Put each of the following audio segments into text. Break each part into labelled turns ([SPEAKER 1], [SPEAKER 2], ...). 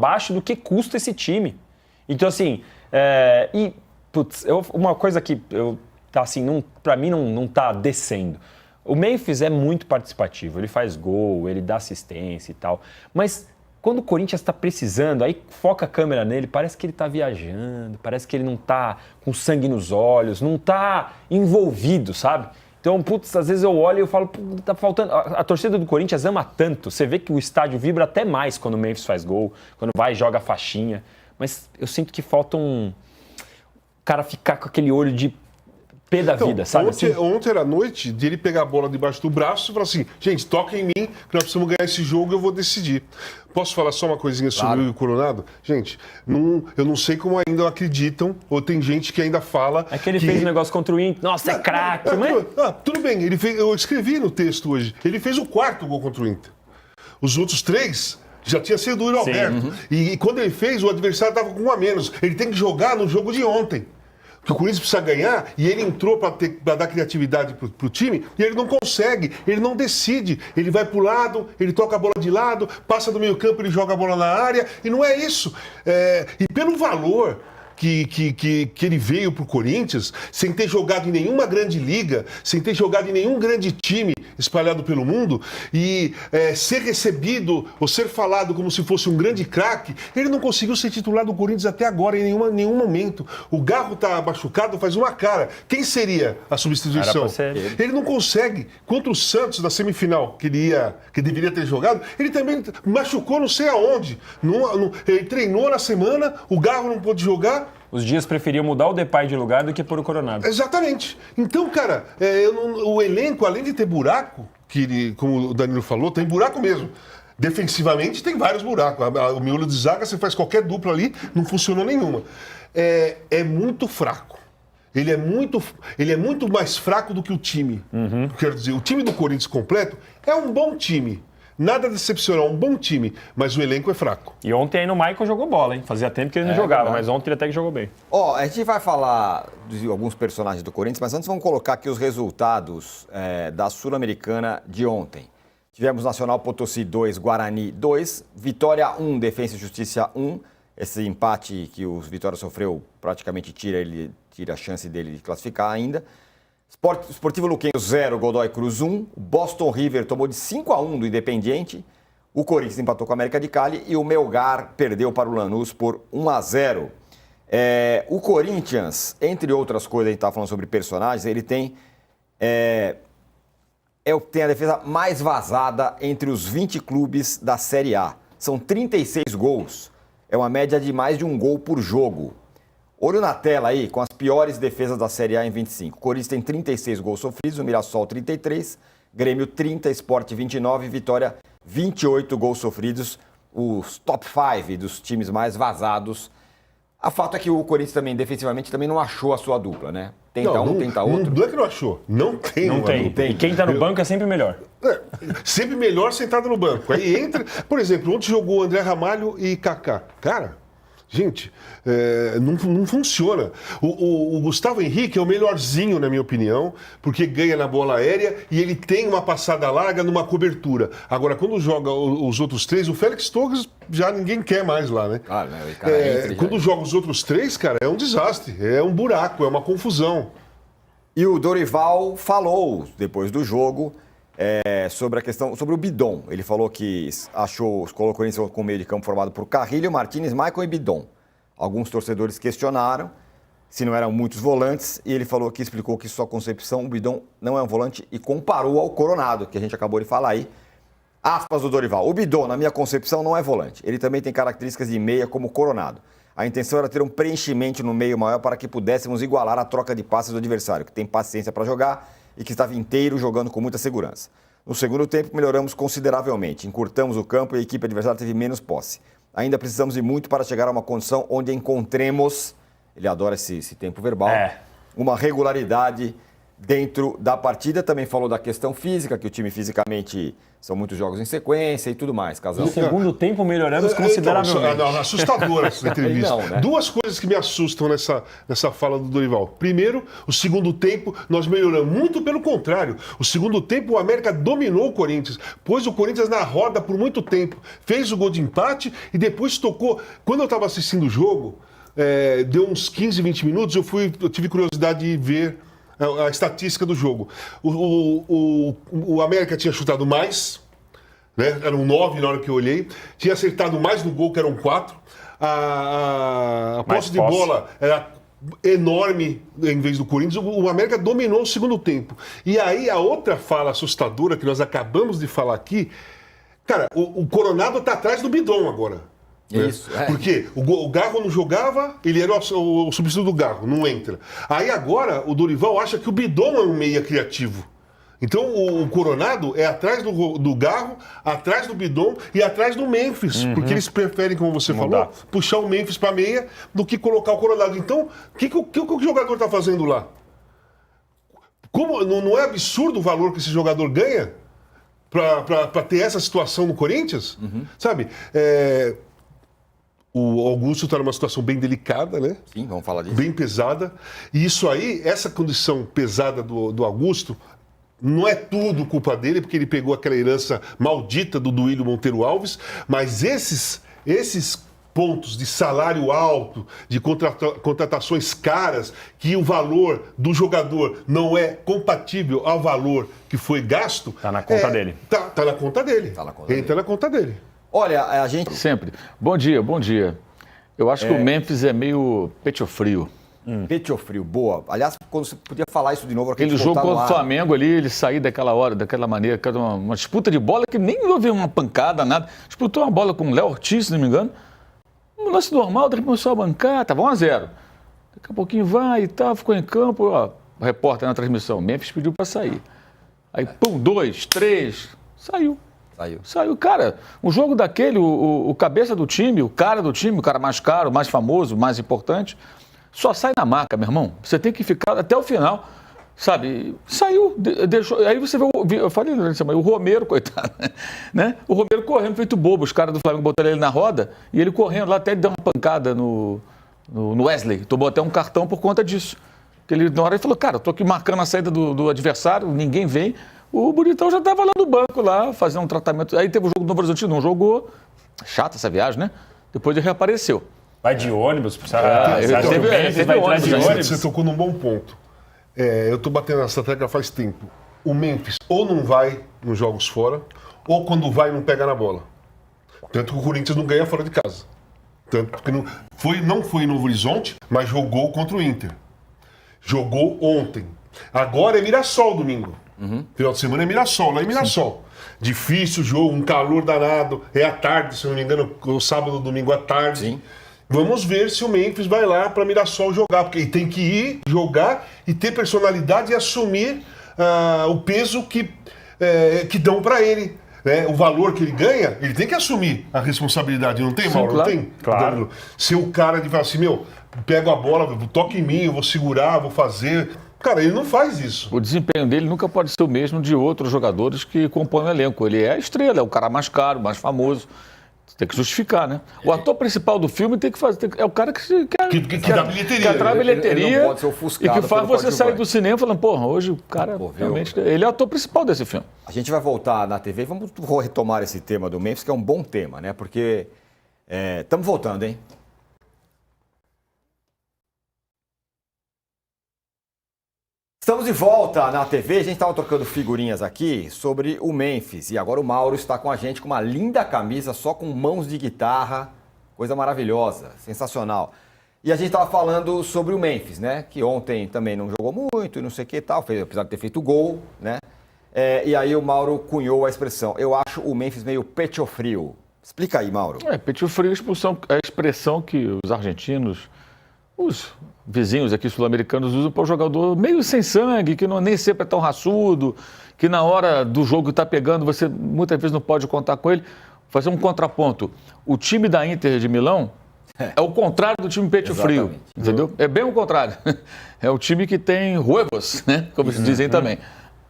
[SPEAKER 1] abaixo do que custa esse time. Então, assim, uma coisa que assim, para mim não tá descendo. O Memphis é muito participativo, ele faz gol, ele dá assistência e tal, mas quando o Corinthians está precisando, aí foca a câmera nele, parece que ele está viajando, parece que ele não está com sangue nos olhos, não está envolvido, sabe? Então, às vezes eu olho e eu falo, tá faltando. A torcida do Corinthians ama tanto, você vê que o estádio vibra até mais quando o Memphis faz gol, quando vai e joga a faixinha, mas eu sinto que falta um cara ficar com aquele olho de pé da vida, sabe?
[SPEAKER 2] Ontem era noite de ele pegar a bola debaixo do braço e falar assim, gente, toca em mim, que nós precisamos ganhar esse jogo e eu vou decidir. Posso falar só uma coisinha sobre o Coronado? Gente, eu não sei como ainda acreditam, ou tem gente que ainda fala...
[SPEAKER 1] É que ele fez um negócio contra o Inter, nossa, é craque, mas...
[SPEAKER 2] Tudo bem, eu escrevi no texto hoje, ele fez o 4º gol contra o Inter. Os outros 3... já tinha sido o Yuri Alberto. E quando ele fez, o adversário estava com 1 a menos. Ele tem que jogar no jogo de ontem. Que o Corinthians precisa ganhar, e ele entrou para dar criatividade para o time, e ele não consegue, ele não decide. Ele vai para o lado, ele toca a bola de lado, passa do meio campo, ele joga a bola na área, e não é isso. E pelo valor que ele veio para o Corinthians, sem ter jogado em nenhuma grande liga, sem ter jogado em nenhum grande time espalhado pelo mundo, e ser recebido ou ser falado como se fosse um grande craque, ele não conseguiu ser titular do Corinthians até agora, em nenhum momento. O Garro está machucado faz uma cara. Quem seria a substituição? Ele não consegue. Contra o Santos, na semifinal, que deveria ter jogado, ele também machucou não sei aonde. Ele treinou na semana, o Garro não pôde jogar.
[SPEAKER 1] Os Dias preferiam mudar o Depay de lugar do que pôr o Coronado.
[SPEAKER 2] Exatamente. Então, cara, o elenco, além de ter buraco, como o Danilo falou, tem buraco mesmo. Defensivamente tem vários buracos. O miolo de zaga, você faz qualquer dupla ali, não funcionou nenhuma. É muito fraco. Ele é muito mais fraco do que o time. Quero dizer, o time do Corinthians completo é um bom time. Nada decepcional, um bom time, mas o elenco é fraco.
[SPEAKER 1] E ontem aí no Michael jogou bola, hein? Fazia tempo que ele não jogava, mas ontem ele até que jogou bem.
[SPEAKER 3] A gente vai falar de alguns personagens do Corinthians, mas antes vamos colocar aqui os resultados da Sul-Americana de ontem. Tivemos Nacional Potosí 2, Guarani 2, Vitória 1, Defensa e Justiça 1. Esse empate que o Vitória sofreu praticamente tira a chance dele de classificar ainda. Sportivo Luquenho 0, Godoy Cruz 1. Boston River tomou de 5-1 do Independiente. O Corinthians empatou com a América de Cali e o Melgar perdeu para o Lanús por 1-0. O Corinthians, entre outras coisas, a gente está falando sobre personagens, ele tem a defesa mais vazada entre os 20 clubes da Série A. São 36 gols. É uma média de mais de um gol por jogo. Olho na tela aí, com as piores defesas da Série A em 25. O Corinthians tem 36 gols sofridos, o Mirassol 33, Grêmio 30, Sport 29, Vitória 28 gols sofridos. Os top 5 dos times mais vazados. A fato é que o Corinthians também, defensivamente, também não achou a sua dupla, né? Tenta tenta outro.
[SPEAKER 2] Não é que não achou. Não tem.
[SPEAKER 1] E quem tá no banco é sempre melhor.
[SPEAKER 2] Sempre melhor sentado no banco. Aí entra... Por exemplo, ontem jogou André Ramalho e Kaká. Cara... Gente, não funciona. O Gustavo Henrique é o melhorzinho, na minha opinião, porque ganha na bola aérea e ele tem uma passada larga numa cobertura. Agora, quando joga os outros 3, o Félix Torres já ninguém quer mais lá, né? Quando joga os outros 3, cara, é um desastre, é um buraco, é uma confusão.
[SPEAKER 3] E o Dorival falou, depois do jogo, sobre a questão, sobre o Bidon. Ele falou que colocou o Corinthians com o meio de campo formado por Carrilho, Martínez, Maicon e Bidon. Alguns torcedores questionaram se não eram muitos volantes e ele explicou que sua concepção, o Bidon não é um volante e comparou ao Coronado, que a gente acabou de falar aí. Aspas do Dorival. O Bidon, na minha concepção, não é volante. Ele também tem características de meia como o Coronado. A intenção era ter um preenchimento no meio maior para que pudéssemos igualar a troca de passes do adversário, que tem paciência para jogar e que estava inteiro jogando com muita segurança. No segundo tempo, melhoramos consideravelmente. Encurtamos o campo e a equipe adversária teve menos posse. Ainda precisamos de muito para chegar a uma condição onde encontremos, ele adora esse tempo verbal, uma regularidade dentro da partida. Também falou da questão física, que o time fisicamente são muitos jogos em sequência e tudo mais, Casão.
[SPEAKER 1] No segundo tempo melhoramos consideravelmente.
[SPEAKER 2] Não, assustadora essa entrevista.
[SPEAKER 3] Não, né?
[SPEAKER 2] Duas coisas que me assustam nessa fala do Dorival. Primeiro, o segundo tempo nós melhoramos. Muito pelo contrário. O segundo tempo o América dominou o Corinthians. Pôs o Corinthians na roda por muito tempo. Fez o gol de empate e depois tocou. Quando eu estava assistindo o jogo, deu uns 15, 20 minutos, eu tive curiosidade de ver a estatística do jogo. O América tinha chutado mais, né? Eram 9 na hora que eu olhei. Tinha acertado mais no gol, que eram 4. A posse de bola era enorme em vez do Corinthians. O América dominou o segundo tempo. E aí a outra fala assustadora que nós acabamos de falar aqui, cara, o Coronado está atrás do Bidon agora.
[SPEAKER 3] Isso,
[SPEAKER 2] Porque o Garro não jogava, ele era o substituto do Garro, não entra. Aí agora o Dorival acha que o Bidon é um meia criativo. Então o Coronado é atrás do Garro, atrás do Bidon e atrás do Memphis. Porque eles preferem, como você falou, puxar o Memphis para meia do que colocar o Coronado. Então, o que o jogador está fazendo lá? Não é absurdo o valor que esse jogador ganha para ter essa situação no Corinthians? Sabe? O Augusto está numa situação bem delicada, né?
[SPEAKER 3] Sim, vamos falar disso.
[SPEAKER 2] Bem pesada. E isso aí, essa condição pesada do Augusto, não é tudo culpa dele, porque ele pegou aquela herança maldita do Duílio Monteiro Alves, mas esses pontos de salário alto, de contratações caras, que o valor do jogador não é compatível ao valor que foi gasto...
[SPEAKER 1] Está na conta dele.
[SPEAKER 2] Tá na conta dele. Entra na conta dele.
[SPEAKER 3] Olha, a gente...
[SPEAKER 4] Sempre. Bom dia, bom dia. Eu acho que o Memphis é meio pecho frio.
[SPEAKER 3] Pecho frio, boa. Aliás, quando você podia falar isso de novo...
[SPEAKER 4] Aquele jogo contra o Flamengo ali, ele sair daquela hora, daquela maneira, uma disputa de bola que nem houve uma pancada, nada. Disputou uma bola com o Léo Ortiz, se não me engano. Um lance normal, de repente começou a bancar, estava 1-0. Daqui a pouquinho vai e tal, ficou em campo, ó, o repórter na transmissão, Memphis pediu para sair. Aí, 2, 3, saiu. Saiu. Cara, um jogo daquele, o cabeça do time, o cara do time, o cara mais caro, mais famoso, mais importante, só sai na marca, meu irmão. Você tem que ficar até o final, sabe? Saiu, deixou. Aí você vê, eu falei durante a semana, o Romero, coitado, né? O Romero correndo, feito bobo. Os caras do Flamengo botaram ele na roda e ele correndo lá, até ele deu uma pancada no Wesley. Tomou até um cartão por conta disso. Ele, na hora ele falou, cara, eu tô aqui marcando a saída do adversário, ninguém vem. O Bonitão já estava lá no banco, lá, fazendo um tratamento. Aí teve o jogo do Novo Horizontino, não jogou. Chata essa viagem, né? Depois ele reapareceu.
[SPEAKER 1] Vai de ônibus,
[SPEAKER 4] teve ônibus.
[SPEAKER 2] Você tocou num bom ponto. Eu tô batendo nessa tecla faz tempo. O Memphis ou não vai nos jogos fora, ou quando vai não pega na bola. Tanto que o Corinthians não ganha fora de casa. Tanto que não foi em Novo Horizonte, mas jogou contra o Inter. Jogou ontem. Agora é Mirassol domingo. Final de semana é Mirassol, lá em Mirassol. Sim. Difícil o jogo, um calor danado. É à tarde, se não me engano, o sábado ou domingo à tarde. Sim. Vamos ver se o Memphis vai lá para Mirassol jogar, porque ele tem que ir jogar e ter personalidade e assumir o peso que dão para ele. Né? O valor que ele ganha, ele tem que assumir a responsabilidade. Não tem, sim, Mauro?
[SPEAKER 4] Claro.
[SPEAKER 2] Não tem?
[SPEAKER 1] Claro.
[SPEAKER 2] Se o cara de falar assim, pego a bola, toca em mim, eu vou segurar, vou fazer... Cara, ele não faz isso.
[SPEAKER 4] O desempenho dele nunca pode ser o mesmo de outros jogadores que compõem o elenco. Ele é a estrela, é o cara mais caro, mais famoso. Tem que justificar, né? O ator principal do filme tem que fazer. É o cara que
[SPEAKER 2] dá bilheteria.
[SPEAKER 4] Que atrai bilheteria.
[SPEAKER 3] Ele não pode ser ofuscado
[SPEAKER 4] e que faz você sair
[SPEAKER 3] coadjuvante.
[SPEAKER 4] do cinema falando, porra, hoje o cara realmente. Ele é o ator principal desse filme.
[SPEAKER 3] A gente vai voltar na TV e vamos retomar esse tema do Memphis, que é um bom tema, né? Porque estamos voltando, hein? Estamos de volta na TV, a gente estava trocando figurinhas aqui sobre o Memphis e agora o Mauro está com a gente com uma linda camisa só com mãos de guitarra, coisa maravilhosa, sensacional. E a gente estava falando sobre o Memphis, né, que ontem também não jogou muito e não sei o que e tal, apesar de ter feito gol, né, e aí o Mauro cunhou a expressão, eu acho o Memphis meio pecho frio. Explica aí, Mauro.
[SPEAKER 4] Pecho frio é a expressão que os argentinos, os vizinhos aqui sul-americanos usam para o jogador meio sem sangue, que nem sempre é tão raçudo, que na hora do jogo que está pegando você muitas vezes não pode contar com ele. Fazer um contraponto. O time da Inter de Milão É o contrário do time peito frio, entendeu? É bem o contrário. É o time que tem huevos, né? Como se dizem também.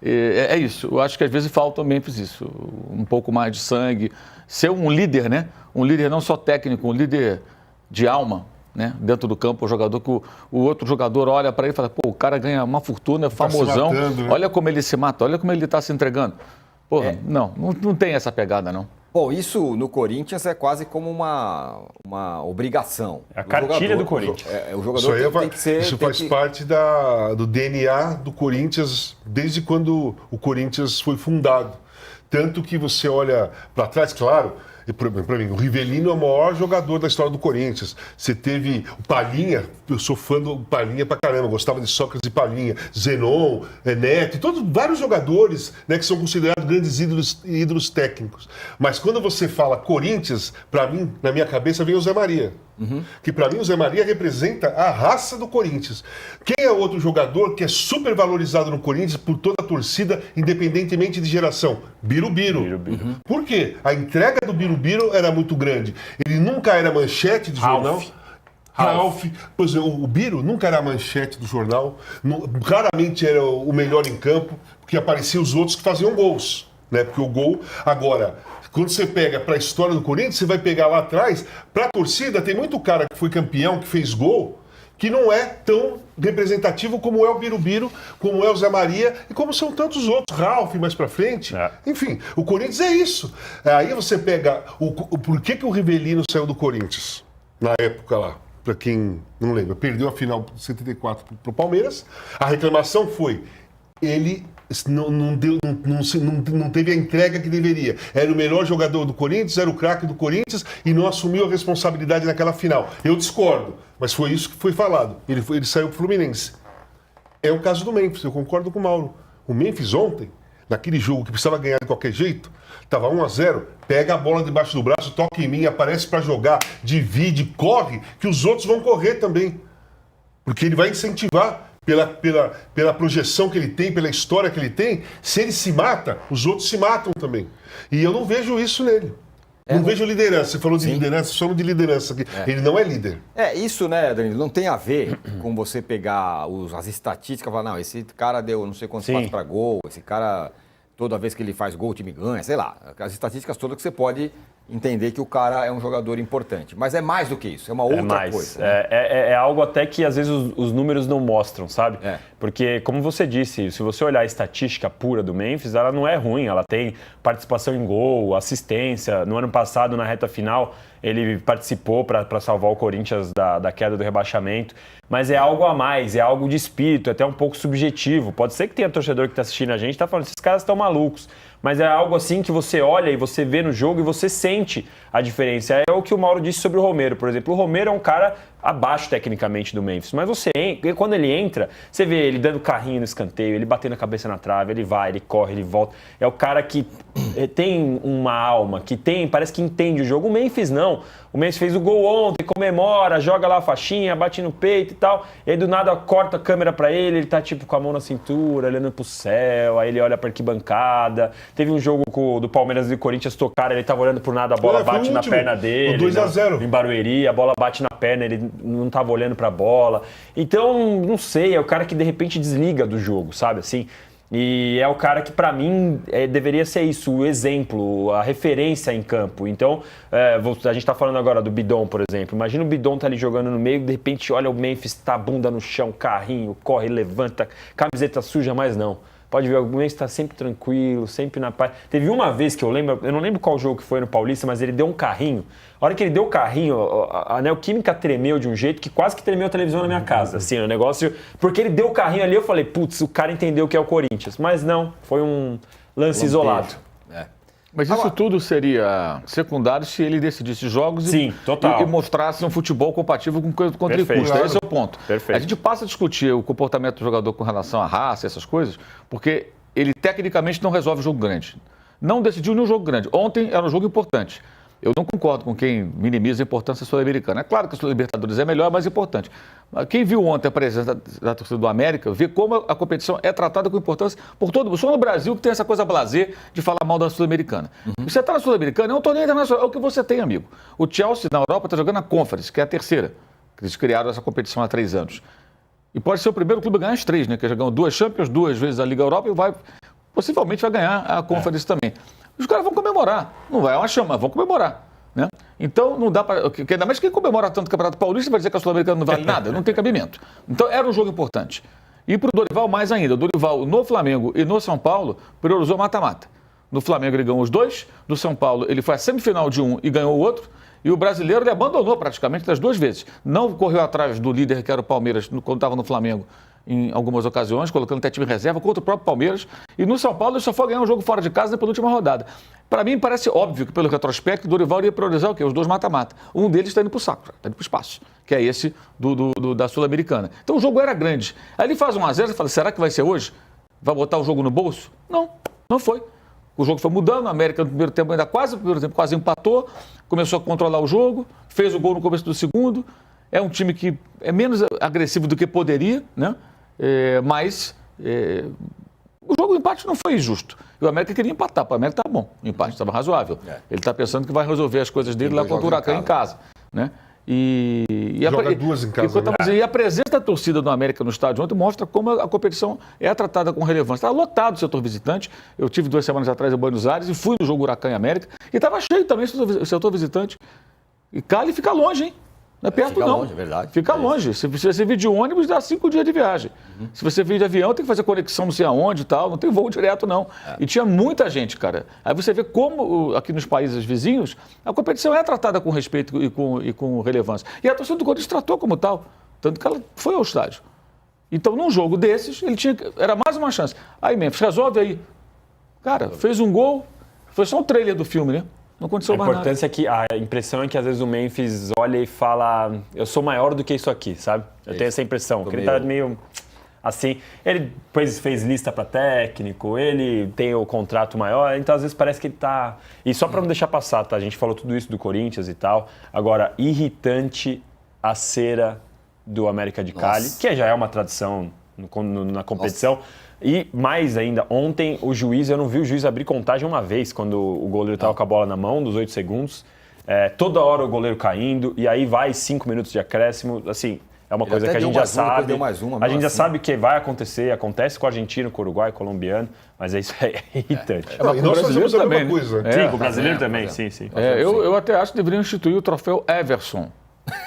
[SPEAKER 4] É isso. Eu acho que às vezes falta ao Memphis isso. Um pouco mais de sangue. Ser um líder, né? Um líder não só técnico, um líder de alma, né? Dentro do campo, o jogador que o outro jogador olha para ele e fala, pô, o cara ganha uma fortuna, é famosão.
[SPEAKER 2] matando, né?
[SPEAKER 4] Olha como ele se mata, olha como ele está se entregando. Porra, não tem essa pegada, não.
[SPEAKER 3] Bom, isso no Corinthians é quase como uma obrigação.
[SPEAKER 1] É a cartilha do Corinthians.
[SPEAKER 3] O jogador tem que ser...
[SPEAKER 2] Isso faz parte do DNA do Corinthians desde quando o Corinthians foi fundado. Tanto que você olha para trás, claro, para mim, o Rivelino é o maior jogador da história do Corinthians. Você teve o Palhinha, eu sou fã do Palhinha pra caramba, gostava de Sócrates e Palhinha, Zenon, Neto, vários jogadores, né, que são considerados grandes ídolos técnicos. Mas quando você fala Corinthians, para mim, na minha cabeça, vem o Zé Maria. Que para mim o Zé Maria representa a raça do Corinthians. Quem é outro jogador que é super valorizado no Corinthians por toda a torcida, independentemente de geração? Birubiru. Por quê? A entrega do Birubiru era muito grande. Ele nunca era manchete de jornal. Ralf. Pois é, o Biro nunca era a manchete do jornal. Raramente era o melhor em campo, porque apareciam os outros que faziam gols. Né? Porque o gol... Agora... Quando você pega para a história do Corinthians, você vai pegar lá atrás, para a torcida, tem muito cara que foi campeão, que fez gol, que não é tão representativo como é o Birubiru, como é o Zé Maria e como são tantos outros, Ralf mais para frente. Enfim, o Corinthians é isso. Aí você pega por que o Rivelino saiu do Corinthians na época lá? Para quem não lembra, perdeu a final de 74 para o Palmeiras. A reclamação foi, ele... Não teve a entrega que deveria. Era o melhor jogador do Corinthians, era o craque do Corinthians e não assumiu a responsabilidade naquela final. Eu discordo, mas foi isso que foi falado. Ele saiu pro Fluminense. É o caso do Memphis, eu concordo com o Mauro. O Memphis ontem, naquele jogo que precisava ganhar de qualquer jeito, estava 1-0, pega a bola debaixo do braço, toca em mim, aparece para jogar, divide, corre, que os outros vão correr também. Porque ele vai incentivar. Pela projeção que ele tem, pela história que ele tem, se ele se mata, os outros se matam também. E eu não vejo isso nele. Não vejo liderança. Você falou de liderança, somos de liderança aqui. Ele não é líder.
[SPEAKER 3] Isso, né, Danilo? Não tem a ver com você pegar as estatísticas e falar, não, esse cara deu não sei quantos passos para gol, esse cara, toda vez que ele faz gol, o time ganha, sei lá. As estatísticas todas que você pode entender que o cara é um jogador importante. Mas é mais do que isso, é uma outra coisa. Né?
[SPEAKER 1] É algo até que às vezes os números não mostram, sabe? Porque, como você disse, se você olhar a estatística pura do Memphis, ela não é ruim. Ela tem participação em gol, assistência. No ano passado, na reta final, ele participou para salvar o Corinthians da queda do rebaixamento. Mas é algo a mais, é algo de espírito, é até um pouco subjetivo. Pode ser que tenha torcedor que está assistindo a gente e está falando, esses caras estão malucos. Mas é algo assim que você olha e você vê no jogo e você sente a diferença. É o que o Mauro disse sobre o Romero, por exemplo. O Romero é um cara abaixo tecnicamente do Memphis, mas quando ele entra, você vê ele dando carrinho no escanteio, ele batendo a cabeça na trave, ele vai, ele corre, ele volta. É o cara que tem uma alma, parece que entende o jogo. O Memphis não. O Memphis fez o gol ontem, comemora, joga lá a faixinha, bate no peito e tal. E aí do nada corta a câmera pra ele tá tipo com a mão na cintura, olhando pro céu, aí ele olha pra arquibancada. Teve um jogo do Palmeiras e do Corinthians tocaram, ele tava olhando por nada, a bola bate na perna dele.
[SPEAKER 2] 2-0.
[SPEAKER 1] Em Barueri, a bola bate na perna, ele não estava olhando para a bola. Então, não sei, é o cara que de repente desliga do jogo, sabe assim? E é o cara que, para mim, deveria ser isso, o exemplo, a referência em campo. Então, a gente está falando agora do Bidon, por exemplo. Imagina o Bidon tá ali jogando no meio, de repente olha o Memphis, tá a bunda no chão, carrinho, corre, levanta, camiseta suja, mas não. Pode ver, o Memphis está sempre tranquilo, sempre na paz. Teve uma vez que eu não lembro qual jogo que foi no Paulista, mas ele deu um carrinho. A hora que ele deu o carrinho, a Neoquímica tremeu de um jeito que quase que tremeu a televisão na minha casa. Assim, o negócio... Porque ele deu o carrinho ali, eu falei, putz, o cara entendeu que é o Corinthians. Mas não, foi um lance isolado.
[SPEAKER 4] Mas isso tudo seria secundário se ele decidisse jogos e mostrasse um futebol compatível com quanto ele custa. Claro. Esse é o ponto.
[SPEAKER 1] Perfeito.
[SPEAKER 4] A gente passa a discutir o comportamento do jogador com relação à raça, essas coisas, porque ele tecnicamente não resolve jogo grande. Não decidiu nenhum jogo grande. Ontem era um jogo importante. Eu não concordo com quem minimiza a importância sul-americana. É claro que a Sul-Libertadores é melhor, mas importante. Mas quem viu ontem a presença da torcida do América, vê como a competição é tratada com importância por todo mundo. Só no Brasil que tem essa coisa blasé de falar mal da Sul-Americana. Você está na Sul-Americana, é um torneio internacional, é o que você tem, amigo. O Chelsea, na Europa, está jogando a Conference, que é a terceira. Eles criaram essa competição há 3 anos. E pode ser o primeiro clube a ganhar as 3, né? Que já ganhou 2 Champions, 2 vezes a Liga Europa e possivelmente vai ganhar a Conference também. Os caras vão comemorar. Não vai uma chama, vão comemorar. Né? Então não dá para. Ainda mais quem comemora tanto o Campeonato Paulista vai dizer que a Sul-Americana não vale nada, não tem cabimento. Então era um jogo importante. E para o Dorival, mais ainda. O Dorival no Flamengo e no São Paulo priorizou mata-mata. No Flamengo ele ganhou os 2, no São Paulo ele foi à semifinal de um e ganhou o outro. E o brasileiro ele abandonou praticamente das 2 vezes. Não correu atrás do líder que era o Palmeiras quando estava no Flamengo em algumas ocasiões, colocando até time reserva contra o próprio Palmeiras. E no São Paulo ele só foi ganhar um jogo fora de casa na penúltima rodada. Para mim parece óbvio que pelo retrospecto o Dorival ia priorizar o quê? Os 2 mata-mata. Um deles está indo para o saco, está indo para o espaço, que é esse da Sul-Americana. Então o jogo era grande. Aí ele faz 1-0 e fala, será que vai ser hoje? Vai botar o jogo no bolso? Não, não foi. O jogo foi mudando, a América no primeiro tempo quase empatou, começou a controlar o jogo, fez o gol no começo do segundo. É um time que é menos agressivo do que poderia, né? Mas o jogo do empate não foi injusto. E o América queria empatar, para o América estava bom, o empate estava razoável. Ele está pensando que vai resolver as coisas dele lá contra o Huracan em casa. Né?
[SPEAKER 2] Joga 2 em casa.
[SPEAKER 4] E a presença da torcida do América no estádio ontem mostra como a competição é tratada com relevância. Estava lotado o setor visitante. Eu tive 2 semanas atrás em Buenos Aires e fui no jogo Huracan e América. E estava cheio também o setor visitante. E Cali fica longe, hein? Não é perto,
[SPEAKER 3] fica
[SPEAKER 4] não.
[SPEAKER 3] Longe, verdade.
[SPEAKER 4] Fica longe. Se você vir de ônibus, dá 5 dias de viagem. Se você vir de avião, tem que fazer conexão não sei aonde e tal. Não tem voo direto, não. E tinha muita gente, cara. Aí você vê como, aqui nos países vizinhos, a competição é tratada com respeito e com relevância. E a torcida do Corinthians tratou como tal. Tanto que ela foi ao estádio. Então, num jogo desses, era mais uma chance. Aí, Memphis, resolve aí. Cara, fez um gol. Foi só um trailer do filme, né? Não aconteceu mais nada.
[SPEAKER 1] A importância é que a impressão é que às vezes o Memphis olha e fala, eu sou maior do que isso aqui, sabe? Eu tenho essa impressão. Que ele tá meio assim. Ele depois fez lista para técnico, ele tem o contrato maior, então às vezes parece que ele tá. E só para não deixar passar, tá? A gente falou tudo isso do Corinthians e tal. Agora, irritante a cera do América de Cali, que já é uma tradição na competição. Nossa. E mais ainda, ontem eu não vi o juiz abrir contagem uma vez, quando o goleiro estava com a bola na mão, nos 8 segundos. Toda hora o goleiro caindo, e aí vai 5 minutos de acréscimo. Assim, é uma coisa que a gente já sabe. A gente já sabe que vai acontecer, acontece com o argentino, com o uruguai, colombiano, mas isso é irritante.
[SPEAKER 2] E nós fazemos a mesma coisa.
[SPEAKER 1] Sim, com o brasileiro também, sim.
[SPEAKER 4] Eu até acho que deveriam instituir o troféu Everson.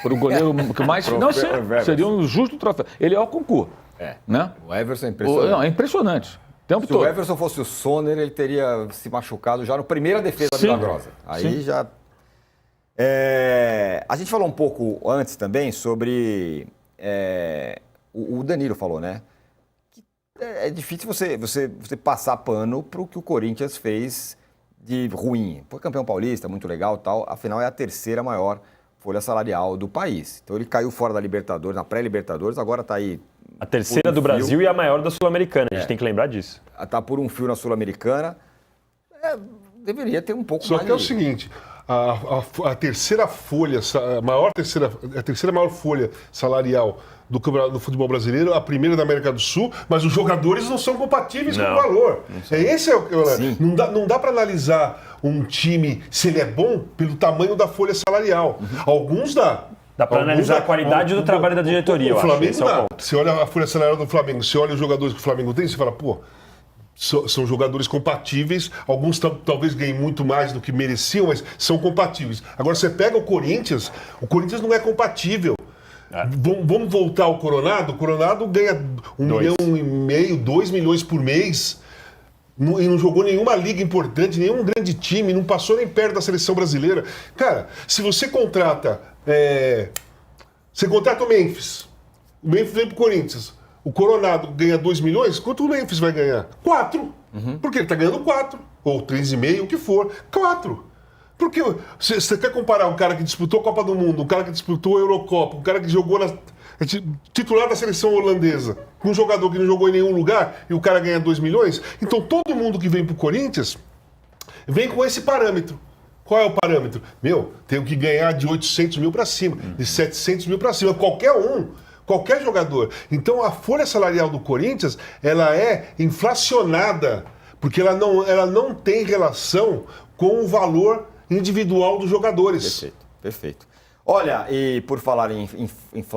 [SPEAKER 4] Para o goleiro que mais. Não, seria um justo troféu. Ele é o concurso. Né?
[SPEAKER 3] O Everson é impressionante.
[SPEAKER 4] É impressionante.
[SPEAKER 3] Se o Everson fosse o Sonner, ele teria se machucado já na primeira defesa milagrosa. Aí já... A gente falou um pouco antes também sobre... o Danilo falou, né? Que é difícil você passar pano para o que o Corinthians fez de ruim. Foi campeão paulista, muito legal e tal. Afinal, é a 3ª maior folha salarial do país. Então ele caiu fora da Libertadores, na pré-Libertadores, agora está aí...
[SPEAKER 1] A 3ª do Brasil e a maior da Sul-Americana, a gente tem que lembrar disso.
[SPEAKER 3] Está por um fio na Sul-Americana, deveria ter um pouco
[SPEAKER 2] Só
[SPEAKER 3] mais...
[SPEAKER 2] que é o seguinte, a terceira folha, a terceira maior folha salarial do futebol brasileiro, a primeira da América do Sul, mas os jogadores não são compatíveis com o valor. Esse é o que não dá para analisar um time se ele é bom pelo tamanho da folha salarial. Alguns dá.
[SPEAKER 1] Dá para analisar a qualidade do trabalho da diretoria.
[SPEAKER 2] O Flamengo dá. Você olha a folha salarial do Flamengo, você olha os jogadores que o Flamengo tem, você fala, pô, são jogadores compatíveis, alguns talvez ganhem muito mais do que mereciam, mas são compatíveis. Agora você pega o Corinthians não é compatível. Vamos voltar ao Coronado? O Coronado ganha 1,5 milhão, 2 milhões por mês e não jogou nenhuma liga importante, nenhum grande time, não passou nem perto da seleção brasileira. Cara, se você contrata o Memphis vem pro Corinthians, o Coronado ganha 2 milhões, quanto o Memphis vai ganhar? 4. Porque ele tá ganhando 4, ou 3,5, o que for, 4. Porque você quer comparar um cara que disputou a Copa do Mundo, um cara que disputou a Eurocopa, um cara que jogou titular da seleção holandesa, com um jogador que não jogou em nenhum lugar e o cara ganha 2 milhões? Então todo mundo que vem pro Corinthians vem com esse parâmetro. Qual é o parâmetro? Tenho que ganhar de 800 mil para cima, de 700 mil para cima. Qualquer jogador. Então, a folha salarial do Corinthians, ela é inflacionada, porque ela não tem relação com o valor individual dos jogadores.
[SPEAKER 3] Perfeito. Olha, e por falar em inflação,